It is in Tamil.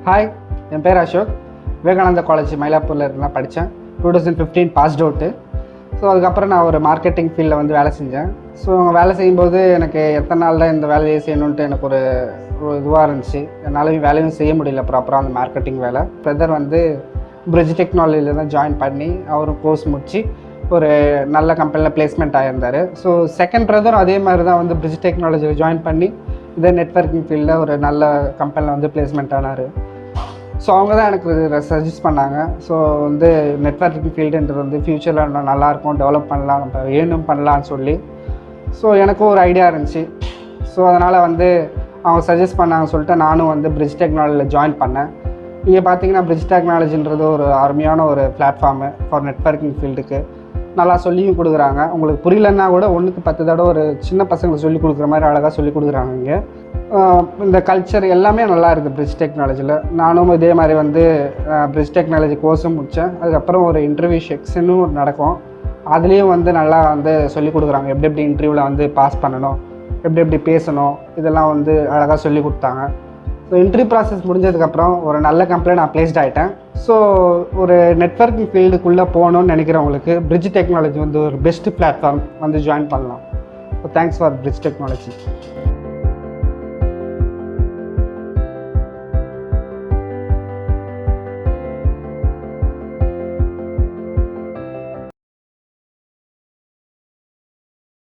ஹாய், என் பேர் அசோக். விவேகானந்தா காலேஜ் மயிலாப்பூரில் இருந்தால் படித்தேன். 2015 பாஸ்ட் அவுட்டு. ஸோ அதுக்கப்புறம் நான் ஒரு மார்க்கெட்டிங் ஃபீல்டில் வந்து வேலை செஞ்சேன். ஸோ அங்கே வேலை செய்யும்போது எனக்கு எத்தனை நாள் தான் இந்த வேலையை செய்யணுன்ட்டு எனக்கு ஒரு இதுவாக இருந்துச்சு. என்னால் வேலையும் செய்ய முடியல ப்ராப்பராக அந்த மார்க்கெட்டிங் வேலை. பிரதர் வந்து பிரிட்ஜ் டெக்னாலஜியில் தான் ஜாயின் பண்ணி அவரும் கோர்ஸ் முடித்து ஒரு நல்ல கம்பெனியில் பிளேஸ்மெண்ட் ஆகியிருந்தார். ஸோ செகண்ட் பிரதரும் அதே மாதிரி தான் வந்து பிரிட்ஜ் டெக்னாலஜியில் ஜாயின் பண்ணி இதே நெட்வொர்க்கிங் ஃபீல்டில் ஒரு நல்ல கம்பெனியில் வந்து பிளேஸ்மெண்ட் ஆனார். ஸோ அவங்க தான் எனக்கு சஜஸ்ட் பண்ணாங்க. ஸோ வந்து நெட்வொர்க்கிங் ஃபீல்டுன்றது வந்து ஃப்யூச்சரில் நல்லாயிருக்கும், டெவலப் பண்ணலாம், நம்ம ஏர்னும் பண்ணலான்னு சொல்லி. ஸோ எனக்கும் ஒரு ஐடியா இருந்துச்சு. ஸோ அதனால் வந்து அவங்க சஜஸ்ட் பண்ணாங்க சொல்லிட்டு நானும் வந்து பிரிட்ஜ் டெக்னாலஜியில் ஜாயின் பண்ணேன். இங்கே பார்த்தீங்கன்னா பிரிட்ஜ் டெக்னாலஜின்றது ஒரு அருமையான ஒரு பிளாட்ஃபார்மு ஃபார் நெட்வொர்க்கிங் ஃபீல்டுக்கு. நல்லா சொல்லியும் கொடுக்குறாங்க. உங்களுக்கு புரியலன்னா கூட 1க்கு 10 தடவை ஒரு சின்ன பசங்களுக்கு சொல்லிக் கொடுக்குற மாதிரி அழகாக சொல்லிக் கொடுக்குறாங்க. இங்கே இந்த கல்ச்சர் எல்லாமே நல்லா இருக்குது பிரிட்ஜ் டெக்னாலஜியில். நானும் இதே மாதிரி வந்து பிரிட்ஜ் டெக்னாலஜி கோர்ஸும் முடித்தேன். அதுக்கப்புறம் ஒரு இன்டர்வியூ செக்ஷனும் நடக்கும். அதுலேயும் வந்து நல்லா வந்து சொல்லிக் கொடுக்குறாங்க. எப்படி எப்படி இன்டர்வியூவில் வந்து பாஸ் பண்ணணும், எப்படி எப்படி பேசணும், இதெல்லாம் வந்து அழகாக சொல்லி கொடுத்தாங்க. ஸோ இன்டர்வியூ ப்ராசஸ் முடிஞ்சதுக்கப்புறம் ஒரு நல்ல கம்பெனியில் நான் பிளேஸ்ட் ஆகிட்டேன். ஸோ ஒரு நெட்வொர்க்கிங் ஃபீல்டுக்குள்ளே போகணுன்னு நினைக்கிறவங்களுக்கு பிரிட்ஜ் டெக்னாலஜி வந்து ஒரு பெஸ்ட் பிளாட்ஃபார்ம் வந்து ஜாயின் பண்ணலாம். So thanks for Bridge technology.